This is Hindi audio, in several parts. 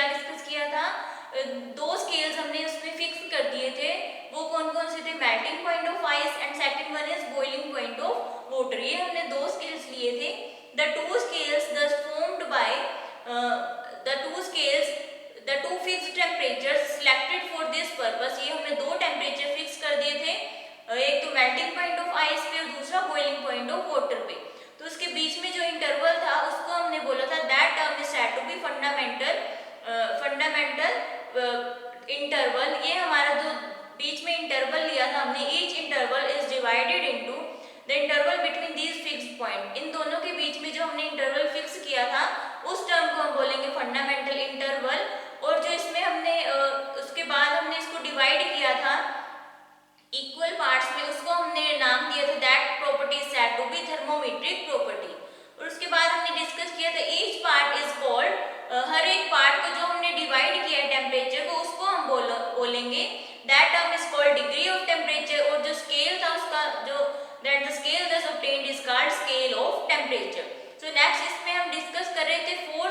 क्या डिस्कस किया था, दो स्केल्स हमने उसमें फिक्स कर दिए थे। वो कौन कौन से थे, melting point of ice and second one is boiling point of water. ये हमने दो स्केल्स लिए थे। The two scales thus formed by the two fixed temperatures selected for this purpose। ये हमने दो टेम्परेचर फिक्स कर दिए थे, एक तो मेल्टिंग पॉइंट ऑफ आइस पे और दूसरा बॉइलिंग पॉइंट ऑफ वाटर पे। तो उसके बीच में जो इंटरवल था उसको हमने बोला था that term is said to be fundamental interval. ये हमारा जो बीच में इंटरवल लिया था हमने, each interval is divided into the interval between these fixed point. इन दोनों के बीच में जो हमने इंटरवल फिक्स किया था उस टर्म को हम बोलेंगे फंडामेंटल इंटरवल। और जो इसमें हमने उसके बाद हमने इसको डिवाइड किया था इक्वल पार्ट्स में, उसको हमने नाम दिया था that property is said to be thermometric property. और उसके बाद हमने डिस्कस किया था ईच पार्ट इज कॉल्ड, हर एक पार्ट को जो हमने डिवाइड किया है टेम्परेचर को उसको हम बोलेंगे that term is called degree of temperature. और जो स्केल था उसका जो that the scale thus obtained is called scale of temperature। So next इसमें हम डिस्कस कर रहे थे फोर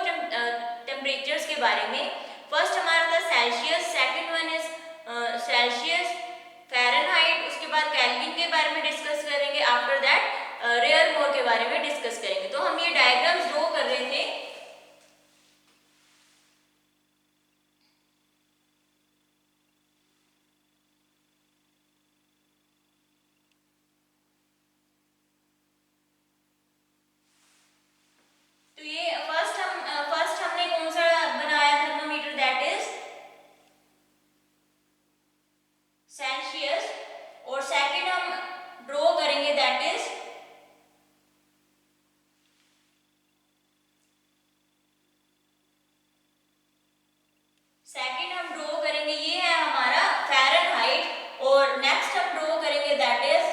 टेम्परेचर्स के बारे में। फर्स्ट हमारा था Celsius, second one is Celsius, Fahrenheit, उसके बाद केल्विन के बारे में डिस्कस करेंगे। आफ्टर दैट रेयर मोर के बारे में डिस्कस करेंगे। तो हम ये डायग्राम्स ड्रॉ कर रहे थे। तो ये फर्स्ट हमने कौन सा बनाया थर्मोमीटर, दैट इज सेल्सियस। और सेकंड हम ड्रॉ करेंगे दैट इज ये है हमारा फ़ारेनहाइट। और नेक्स्ट हम ड्रॉ करेंगे that is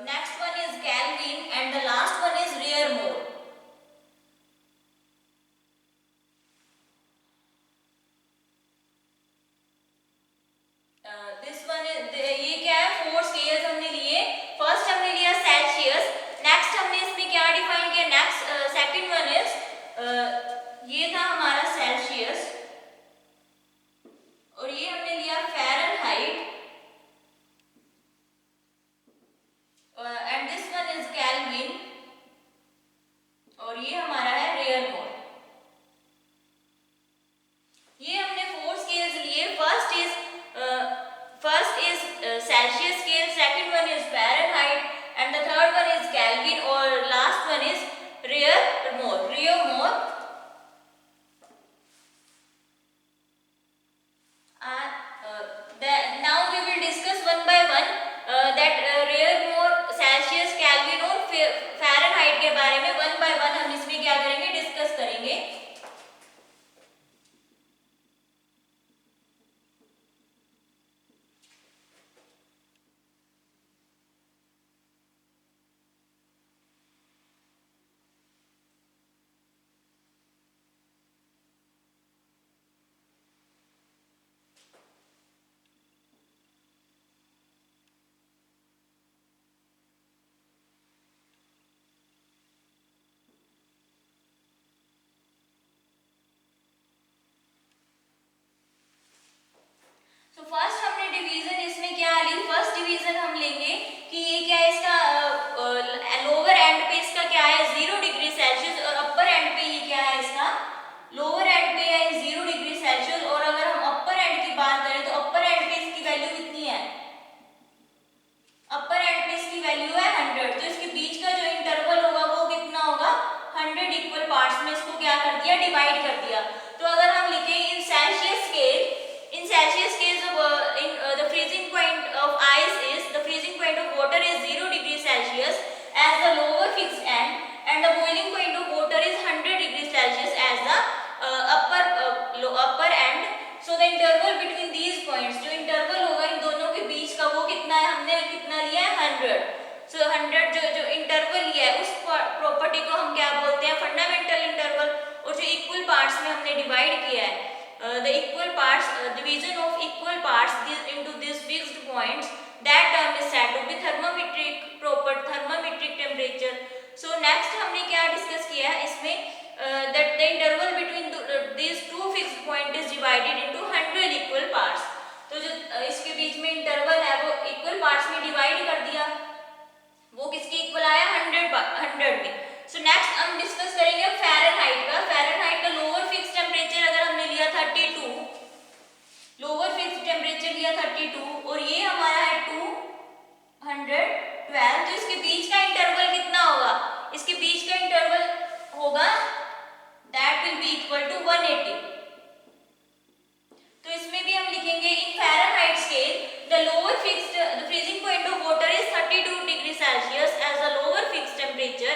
next one is Kelvin and the last one is Reher Mohr। this one is ये क्या है, फोर स्केल्स हमने लिए। फर्स्ट हमने लिया सेल्सियस, नेक्स्ट हमने इसमें क्या डिफाइन किया, नेक्स्ट सेकंड वन इज ये था हमारा सेल्सियस, और ये हमने लिया Fahrenheit, and this one is Kelvin, और ये हमारा है रेयर मोर। ये हमने फोर स्केल्स लिए। First is Celsius scale, second one is Fahrenheit and the third one is Kelvin, और last one is Reaumur. Now we will discuss one by one that Reaumur, Celsius, Kelvin और फ़ारेनहाइट के बारे में वन बाय वन हम इसमें क्या करेंगे, डिस्कस करेंगे। तो फर्स्ट हमने डिवीजन इसमें क्या ली, फर्स्ट डिवीजन हम लेंगे कि ये क्या है, इसका लोअर एंड पे इसका क्या है 0 डिग्री सेल्सियस, और अपर एंड पे ये क्या है, इसका लोअर एंड पे है 0 डिग्री सेल्सियस। और अगर हम अपर एंड की बात करें तो अपर एंड पे इसकी वैल्यू कितनी है, अपर एंड पे इसकी वैल्यू है 100। तो इसके बीच का जो इंटरवल होगा वो कितना होगा, 100 इक्वल पार्ट्स में इसको क्या कर दिया, डिवाइड कर दिया। तो अगर हम लिखें इन Celsius scale the freezing point of ice is, the freezing point of water is 0 degree Celsius as the lower fixed end, and the boiling point of water is 100 degree Celsius as the upper end। So the interval between these points, जो इंटरवल होगा इन दोनों के बीच का वो कितना है, हमने कितना लिया है 100। So 100 जो इंटरवल लिया है उस प्रॉपर्टी को हम क्या बोलते हैं, फंडामेंटल इंटरवल। और जो इक्वल पार्ट्स में हमने डिवाइड किया है, the equal parts, division of equal parts into these fixed points, that term is said to be thermometric property। Next हमने क्या डिस्कस किया है इसमें, that the interval between these to fixed point is divided into 100 equal parts. तो जो इसके बीच में इंटरवल है वो इक्वल पार्ट्स में डिवाइड कर दिया, वो किसके इक्वल आया 100 में। सो नेक्स्ट हम डिस्कस करेंगे फ़ारेनहाइट का। फ़ारेनहाइट का लोअर फिक्स टेम्परेचर अगर हमने लिया 32, लोअर फिक्स टेम्परेचर लिया 32 और ये हमारा है 212, तो इसके बीच का इंटरवल कितना होगा, इसके बीच का इंटरवल होगा that will be equal to 180। तो इसमें भी हम लिखेंगे in Fahrenheit scale the lower fixed the freezing point of water is 32 degree Celsius as the lower fixed temperature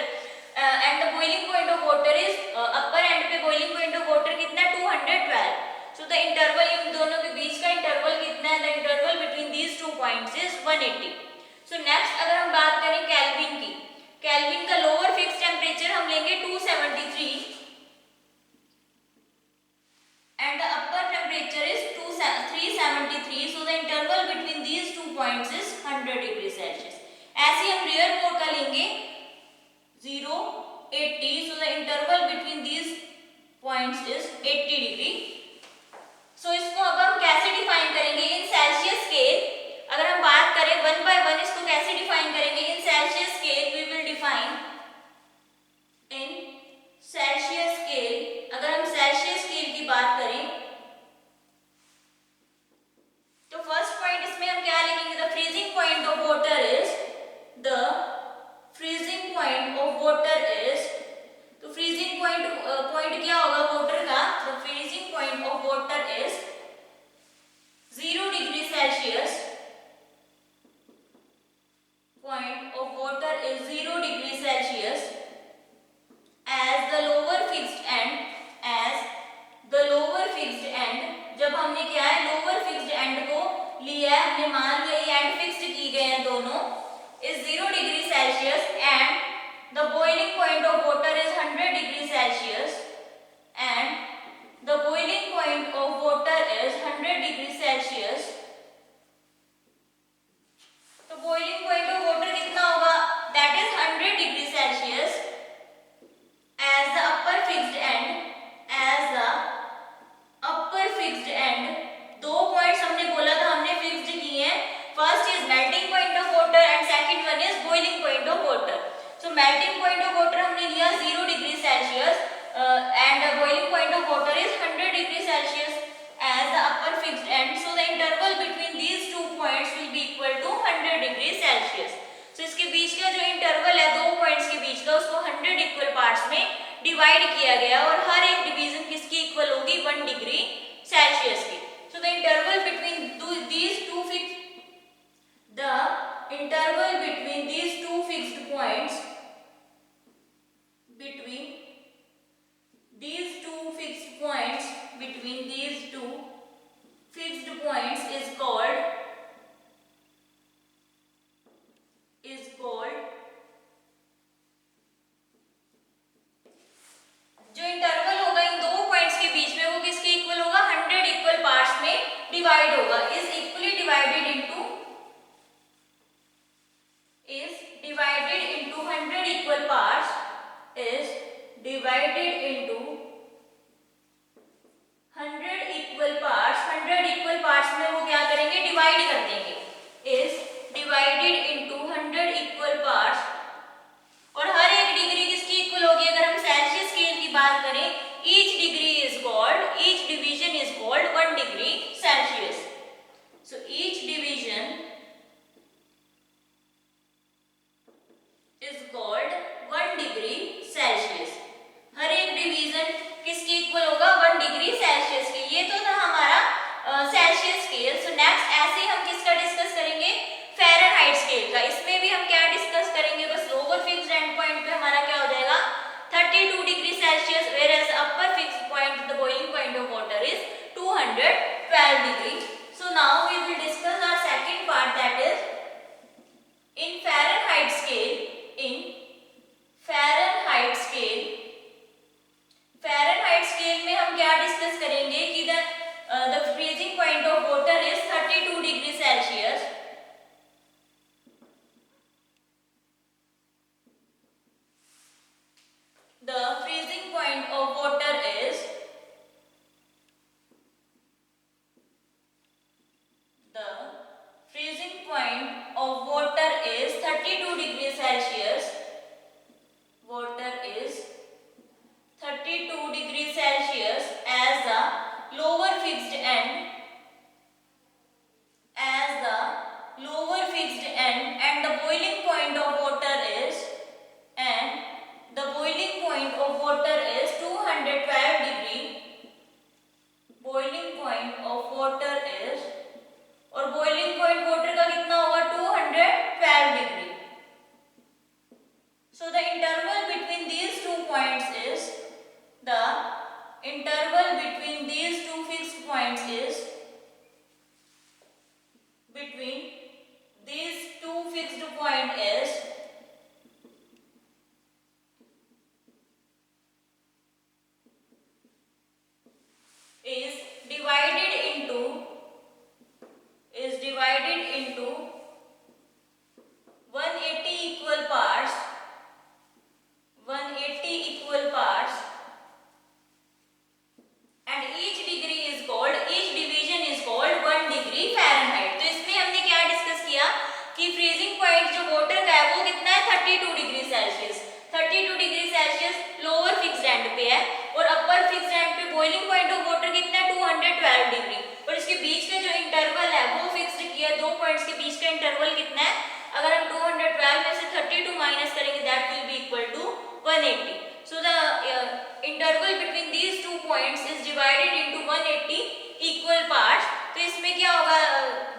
and the boiling point of water is upper end पे बॉइलिंग पॉइंट ऑफ वाटर कितना है 212। सो द इंटरवल इन दोनों के बीच का इंटरवल कितना है, the interval between these two points is 180। So next अगर हम बात करें केल्विन की, केल्विन का लोअर फिक्स्ड टेम्परेचर हम लेंगे 273 and the upper temperature is 373, so the interval between these two points is 100 degree Celsius। ऐसे हम रियर मोड का लेंगे 0 80, so the interval between these points is 80 degree। so इसको अब हम कैसे डिफाइन करेंगे इन सेल्सियस स्केल, अगर हम बात करें 1 by 1 इसको कैसे डिफाइन करेंगे in Celsius scale, we will define in Celsius scale. अगर हम सेल्सियस स्केल की बात करें तो फर्स्ट पॉइंट इसमें हम क्या लिखेंगे, the freezing point of water is, the freezing point of water is, तो फ्रीजिंग पॉइंट क्या होगा वाटर का, the freezing point of water is 0 degree Celsius, point of water is 0 degree Celsius as the lower fixed end, as the lower fixed end, जब हमने क्या है lower fixed end को लिया है, हमने मान लिया ये end fixed की गए हैं दोनों, is 0 degree Celsius and the boiling point of water is 100 degree Celsius and the boiling point of water is 100 degree Celsius। तो boiling point of water कितना होगा, that is 100 degree Celsius as the upper fixed end, as the upper fixed end। दो पॉइंट्स हमने बोला था हमने फिक्स्ड किए हैं, first is melting point of water and second one is boiling point of water. So melting point of water हमने लिया 0 degree Celsius and boiling point of water is 100 degree Celsius as the upper fixed end, so the interval between these two points will be equal to 100 degree Celsius। so इसके बीच का जो इंटरवल है दो पॉइंट्स के बीच का उसको 100 इक्वल पार्ट्स में डिवाइड किया गया और हर एक डिवीजन किसकी इक्वल होगी 1 डिग्री सेल्सियस की। so the interval between these two fixed the interval between these two fixed points, between these two fixed points, between these two fixed points is called जो इंटरवल होगा इन दो पॉइंट्स के बीच में वो किसके इक्वल होगा 100 इक्वल पार्ट्स में डिवाइड होगा, is equally divided into 100 equal parts, is divided into 100 equal parts. 100 equal parts में वो क्या करेंगे डिवाइड कर देंगे, is divided into 100 equal parts. और हर एक डिग्री किसकी इक्वल होगी, अगर हम सेल्सियस स्केल की बात करें each degree is called, each division is called 1 degree Celsius। so each division is called 1 degree Celsius. हर एक डिवीजन पे है और अपर फिक्स्ड एंड पे बॉइलिंग पॉइंट ऑफ वाटर कितना है 212 डिग्री और इसके बीच का जो इंटरवल है वो फिक्स्ड किया है। दो पॉइंट्स के बीच का इंटरवल कितना है, अगर हम 212 में से 32 माइनस करेंगे that will be equal to 180। So the interval between these two points is divided into 180 equal parts. तो इसमें क्या होगा,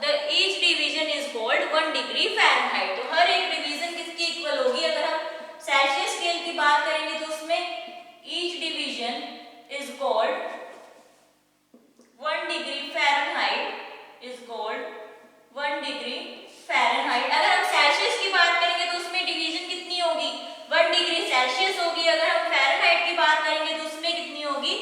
the each division is called 1 degree Fahrenheit. तो हर एक डिवीजन किसकी इक्वल होगी, अगर हम सेल्सियस स्केल की बात करेंगे तो उसमें each division is called 1 degree Fahrenheit is called 1 degree Fahrenheit. अगर हम सेल्सियस की बात करेंगे तो उसमें डिवीजन कितनी होगी, 1 डिग्री सेल्सियस होगी। अगर हम फ़ारेनहाइट की बात करेंगे तो उसमें कितनी होगी,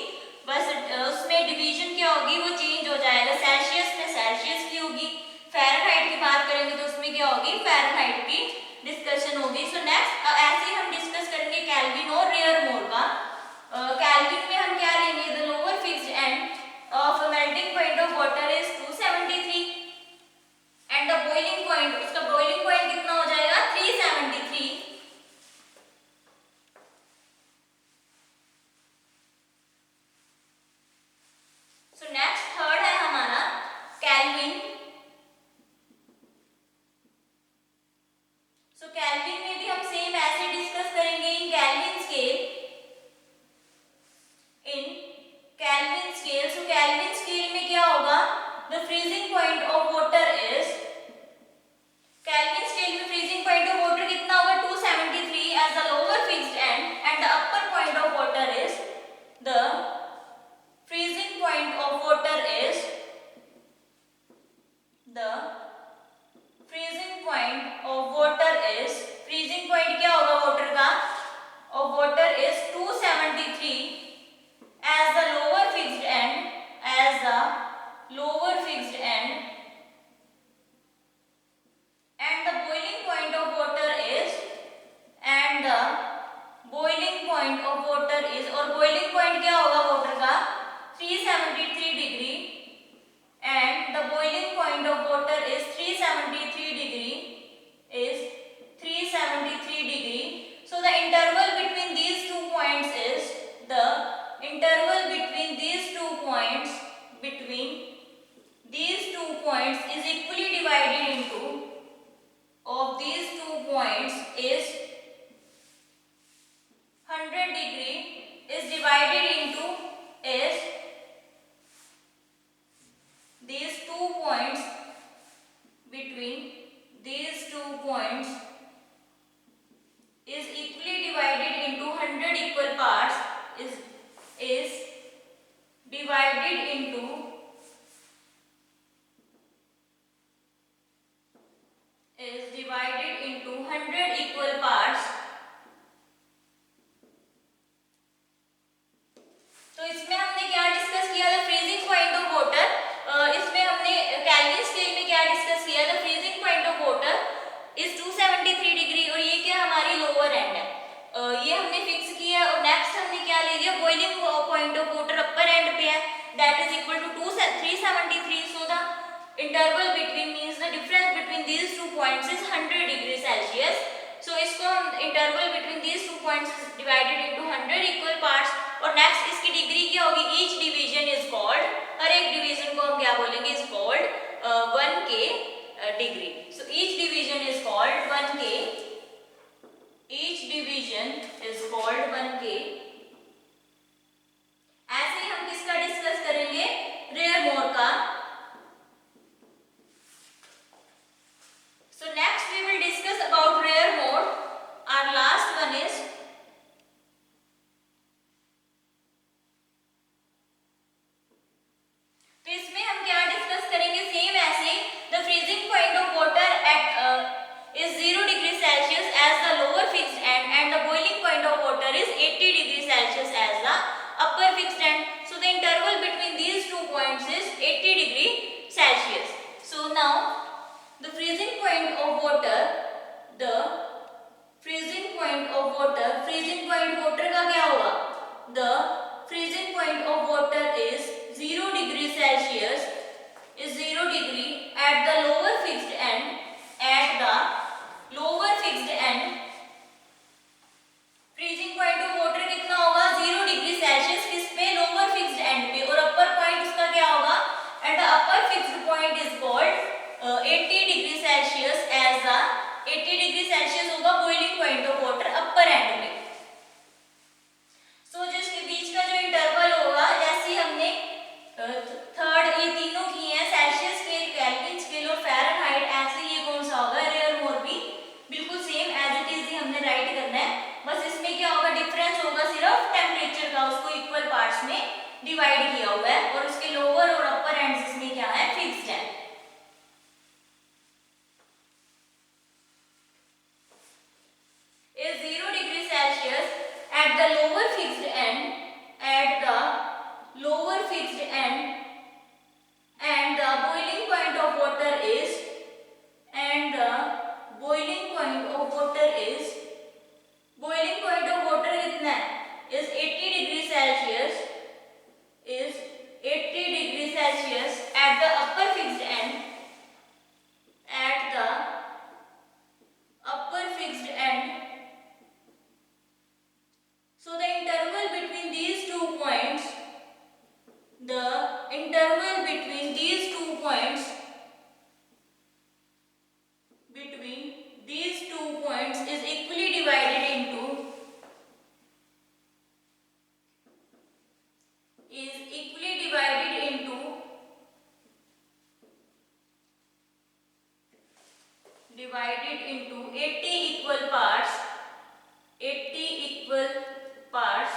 बस उसमें डिवीजन क्या होगी वो चेंज हो जाएगा, सेल्सियस में सेल्सियस की होगी, फ़ारेनहाइट की बात करेंगे तो उसमें क्या होगी, फ़ारेनहाइट की डिस्कशन होगी। सो नेक्स्ट ऐसे हम डिस्कस करेंगे केल्विन और रेयर मोर का। केल्विन में हम क्या लेंगे, the lower fixed end of melting point of water is 273 and the boiling point, उसका बॉइलिंग पॉइंट कितना हो जाएगा 373। सो नेक्स्ट थर्ड है हमारा केल्विन। सो केल्विन में भी हम सेम ऐसे डिस्कस करेंगे in Kelvin scale, in Kelvin scale. So Kelvin scale में क्या होगा, the freezing point of water is, Kelvin scale में फ्रीजिंग पॉइंट ऑफ वाटर कितना होगा 273 as the lower fixed and the upper point of water is, the freezing point of water is, the freezing point of water is, freezing point क्या होगा वाटर का, of water is 273 as the lower fixed end, as the lower fixed end and the boiling point of water is, and the boiling point of water is, और boiling point क्या होगा water का 373 degree and the boiling point of water is 373 degree, is 373 degree. So the interval between these two points is, the interval between these two points, between these two points is equally divided into, of these two points is 100 degree is divided into, is these two points, between these two points is equally divided into 100 equal parts, is divided into, is divided into 100 equal parts। तो इसमें हमने क्या डिस्कस किया था, फ्रीजिंग पॉइंट ऑफ वाटर। इसमें हमने केल्विन स्केल में क्या डिस्कस किया था, freezing point of water is 273 degree और ये क्या हमारी लोअर एंड है, ये हमने फिक्स किया। और नेक्स्ट हमने क्या ले लिया, boiling point of water upper end पे है, that is equal to 373। So the interval between means the difference between these two points is 100 degree Celsius. So इसको हम interval between these two points divided into 100 equal parts. और नेक्स्ट इसकी डिग्री क्या होगी, ईच डिवीजन इज कॉल्ड, हर एक डिवीजन को हम क्या बोलेंगे, is called 1K degree. So each division is called 1K, each division is called 1K। ऐसे ही हम किसका डिस्कस करेंगे, रेयर मोर का। So next we will discuss about rare mode, our last one is, तो इसमें हम क्या डिस्कस करेंगे, सेम ऐसे the freezing point of water at is 0 degree Celsius as the lower fixed end and the boiling point of water is 80 degree करना है, बस इसमें क्या होगा, डिफरेंस होगा सिर्फ टेम्परेचर का, उसको इक्वल पार्ट्स में डिवाइड किया हुआ है और उसके लोअर और अपर एंड्स इसमें क्या है, फिक्स्ड है। Is 0 degree Celsius at the lower fixed end, at the lower fixed end, and the boiling point of water is, and the boiling point of water is, boiling point of water कितना है, is 80 degree Celsius, is 80 degree Celsius at the upper fixed end, at the upper fixed end. So the interval between these 2 points, the interval between these 2 points, between these 2 points is equally divided into, is equally divided into, divided into 80 equal parts, 80 equal parts.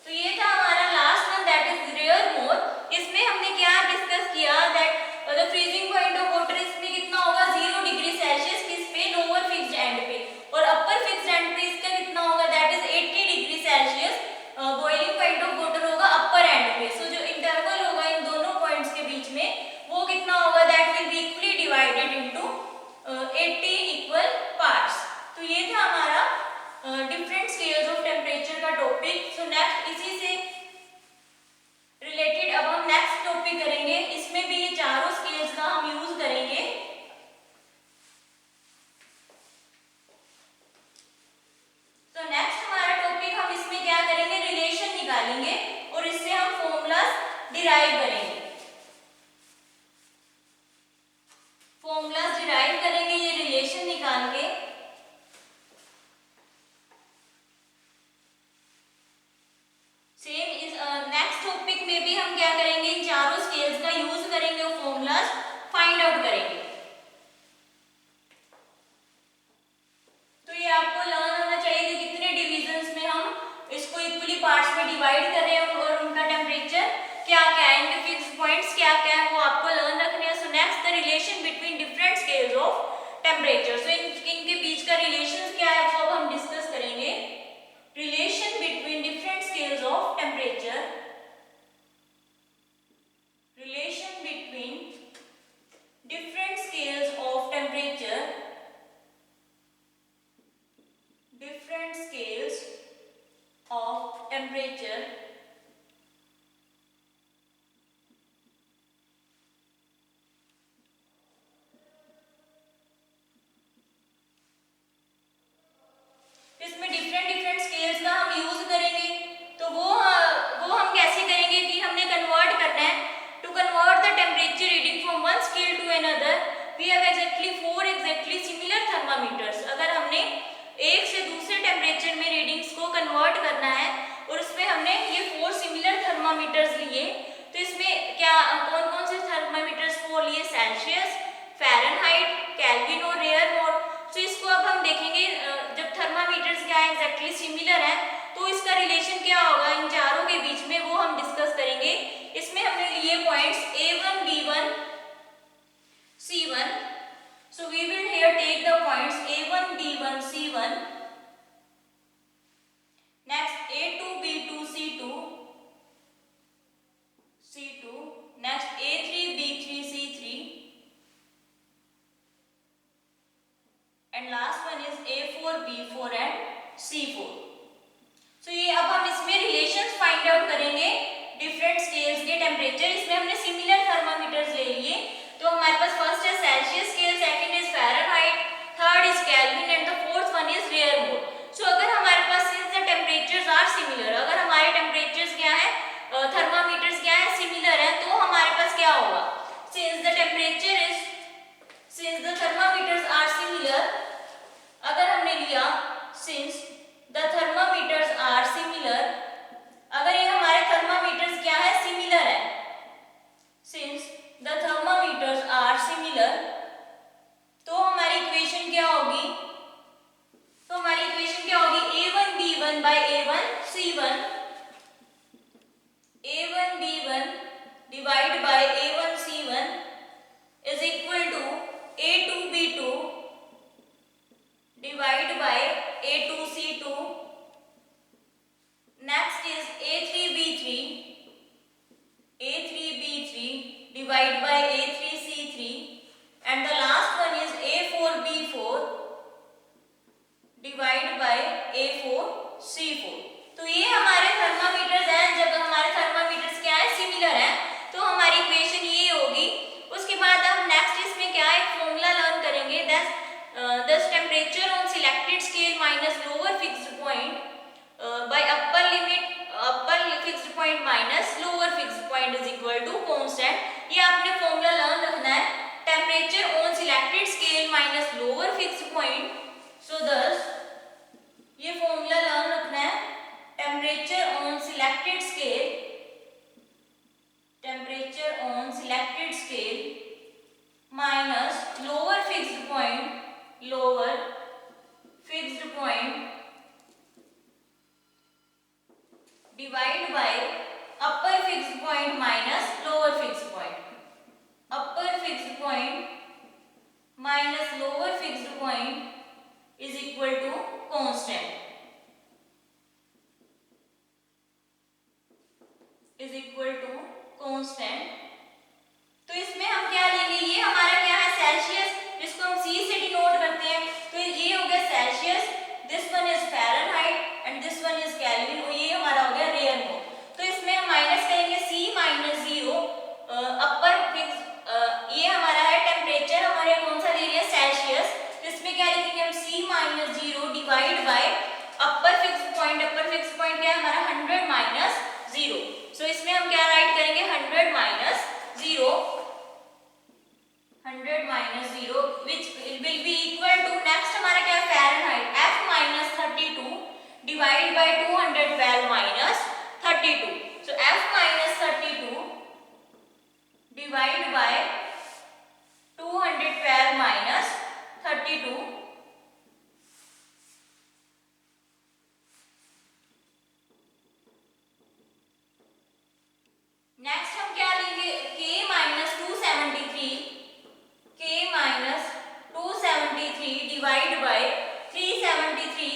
तो ये था हमारा last one, that is Reaumur. इसमें हमने क्या डिस्कस किया, that the freezing point of water इसमें कितना होगा, 0 डिग्री सेल्सियस, किस पे, लोअर फिक्स्ड एंड पे, और अपर फिक्स्ड एंड पे इसका कितना होगा, that is 80 degree Celsius. Boiling point of water होगा अपर एंड पे। सो जो इंटरवल होगा इन दोनों पॉइंट्स के बीच में वो कितना होगा, that will be equally divided into 80 equal parts. तो ये था हमारा डिफरेंट स्केल्स ऑफ टेम्परेचर का टॉपिक। सो नेक्स्ट इसी से रिलेटेड अब हम नेक्स्ट टॉपिक करेंगे, इसमें भी ये चारों स्केल्स का हम यूज करेंगे। तो नेक्स्ट हमारा टॉपिक हम इसमें क्या करेंगे, रिलेशन निकालेंगे और इससे हम फॉर्मूलाज डिराइव करेंगे, फॉर्मूलाज डिराइव करेंगे ये रिलेशन निकाल के। सेम इस नेक्स्ट टॉपिक में भी हम क्या करेंगे, इन चारों स्केल्स का यूज करेंगे और फॉर्मूलाज फाइंड आउट करेंगे। तो ये आपको लर्न होना चाहिए कि कितने डिविजन्स में हम इसको इक्वली पार्ट्स में डिवाइड कर रहे हैं और उनका टेम्परेचर क्या क्या है, इनके फिक्स पॉइंट्स क्या क्या है, वो आपको लर्न रखने हैं। So next the relation between different scales of temperature. So इनके बीच का रिलेशन क्या है वो अब हम डिस्कस करेंगे। Relation between different scales of temperature, relation between different scales of temperature, different scales of temperature, इसमें डिफरेंट स्केल्स का हम यूज करेंगे। तो वो हम कैसे करेंगे कि हमने कन्वर्ट करना है। To convert the temperature reading from one scale to another we have exactly 4 exactly similar thermometers. अगर हमने एक से दूसरे टेम्परेचर में रीडिंग्स को कन्वर्ट करना है और उसमें हमने ये 4 सिमिलर थर्मामीटर्स लिए, तो इसमें क्या कौन कौन से थर्मामीटर्स को लिए, सेल्सियस, फ़ारेनहाइट, केल्विन और रेयर मोर। तो इसको अब हम देखेंगे, जब थर्मामीटर्स क्या है एग्जैक्टली सिमिलर है तो इसका रिलेशन क्या होगा इन चारों के बीच में, वो हम डिस्कस करेंगे। इसमें हमने लिए points A1, B1, C1। So we will here take the points A1, B1, C1, next A2, B2, C2, C2, next A3, B3, C3, and last one is A4, B4 and C4। so ये अब हम इसमें रिलेशंस फाइंड आउट करेंगे डिफरेंट स्केल्स के टेम्परेचर। इसमें हमने सिमिलर थर्मामीटर्स ले लिए। तो हमारे पास फर्स्ट है Celsius scale, second is Fahrenheit, third is Kelvin and the fourth one is Reaumur. So अगर हमारे पास since the temperatures are similar, अगर हमारे टेम्परेचर्स क्या है, थर्मामीटर्स क्या है, सिमिलर है, तो हमारे पास क्या होगा, since the temperature is, since the thermometers are similar, अगर हमने लिया since the thermometers are similar, अगर ये हमारे थर्मामीटर्स क्या है, सिमिलर है, since the thermometers are similar, तो हमारी इक्वेशन क्या होगी, C4। तो ये हमारे थर्मामीटर्स हैं। जब हमारे थर्मामीटर्स क्या है, सिमिलर है, तो हमारी इक्वेशन ये होगी। उसके बाद हम नेक्स्ट इसमें क्या है, फॉर्मूला लर्न करेंगे। Thus temperature on selected scale minus lower fixed point by upper limit upper fixed point minus lower fixed point is equal to constant. ये आपने फॉर्मूला लर्न रखना है, temperature on selected scale minus lower fixed point. So thus ये फॉर्मूला लर्न रखना है, temperature on selected scale, temperature on selected scale minus lower fixed point, lower fixed point divide by upper fixed point minus lower fixed point, upper fixed point minus lower fixed point is equal to constant, is equal to constant. तो इसमें हम क्या लेंगे, ये हमारा क्या है, सेल्सियस, जिसको हम C से डिनोट करते हैं। तो ये हो गया Celsius, this one is Fahrenheit and this one is Kelvin, और ये हमारा हो गया रियल मोल। तो इसमें हम माइनस करेंगे C माइनस 0 अपर फिक्स, ये हमारा है टेम्परेचर, हमारे कौन सा ले लिया, सेल्सियस। तो इसमें क्या लिखेंगे हम, C minus 0 divide by upper fix point, upper fix point क्या है हमारा 100 माइनस 0। सो इसमें हम क्या राइट करेंगे, 100 minus 0, 100 minus 0 which will be equal to, next हमारा क्या है, Fahrenheit, F minus 32 divide by 212 minus 32। So F minus 32 divide by 212 minus 32। Next हम क्या लेंगे, K minus 273, K minus 273 divide by 373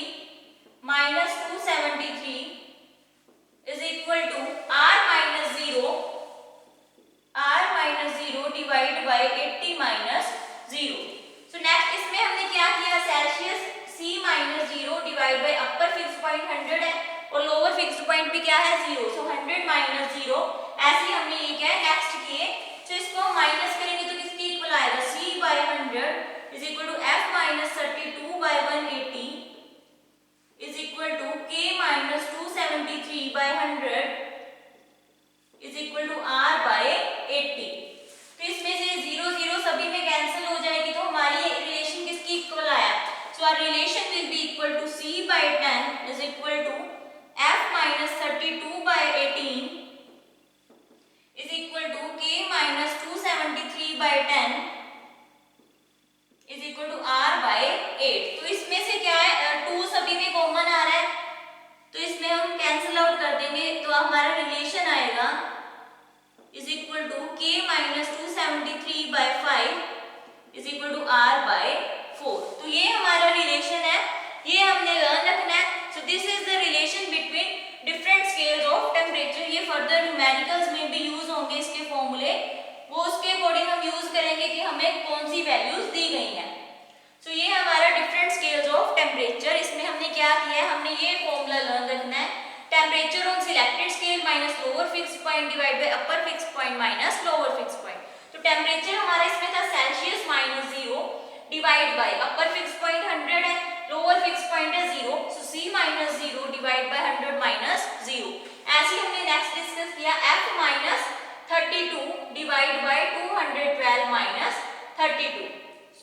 minus 273 is equal to R minus 0, R minus 0 divide by 80 minus 0। So next इसमें हमने क्या किया, Celsius C minus 0 divide by upper fixed point 100 है और लोअर फिक्स्ड पॉइंट भी क्या है, 0। सो 100 माइनस 0, ऐसे हमने ये क्या है नेक्स्ट किए। तो इसको हम माइनस करेंगे तो किसके इक्वल आएगा, C by 100 is equal to F minus 32 by 180 is equal to K minus 273 by 100 is equal to R by 80। तो इसमें से 0 0 सभी में कैंसिल हो जाएगी, तो हमारी ये रिलेशन किसकी इक्वल आया। So our relation will be equal to C by 10 is equal to F minus 32 by 18 is equal to K minus 273 by 10 is equal to R by 8। तो इसमें से क्या है, 2 सभी में कॉमन आ रहा है, तो इसमें हम कैंसिल आउट कर देंगे, तो हमारा रिलेशन आएगा is equal to K minus 273 by 5 is equal to R by 4। तो ये हमारा रिलेशन है, ये हमने लर्न रखना है। So this is the relation between different scales of temperature. ये फर्दर न्यूमेरिकल्स में भी यूज होंगे इसके फॉर्मूले, वो उसके अकॉर्डिंग हम यूज करेंगे कि हमें कौन सी वैल्यूज दी गई हैं। सो ये हमारा डिफरेंट स्केल्स ऑफ टेम्परेचर। इसमें हमने क्या किया है, हमने ये फॉर्मूला लर्न रखना है, temperature on selected scale minus lower fixed point divide by upper fixed point minus lower fixed point. तो टेम्परेचर हमारा इसमें था Celsius minus 0 divide by upper fixed point 100 है, लोअर फिक्स्ड पॉइंट है 0। So C minus 0 divide by 100 minus 0। ऐसे हमने नेक्स्ट डिस्कस किया F minus 32 divide by 212 minus 32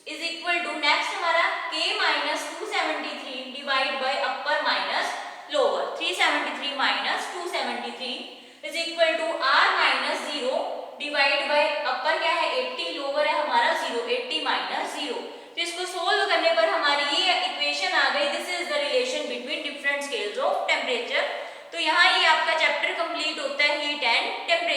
is equal to, next हमारा K minus 273 divide by upper minus lower, 373 minus 273 is equal to R minus 0 divide by upper क्या है 80, लोअर है हमारा 0, 80 माइनस 0। तो इसको सोल्व करने पर हमारी ये इक्वेशन आ गई, this is the relation between different scales of temperature. तो यहाँ ये आपका चैप्टर कंप्लीट होता है हीट एंड टेम्परेचर।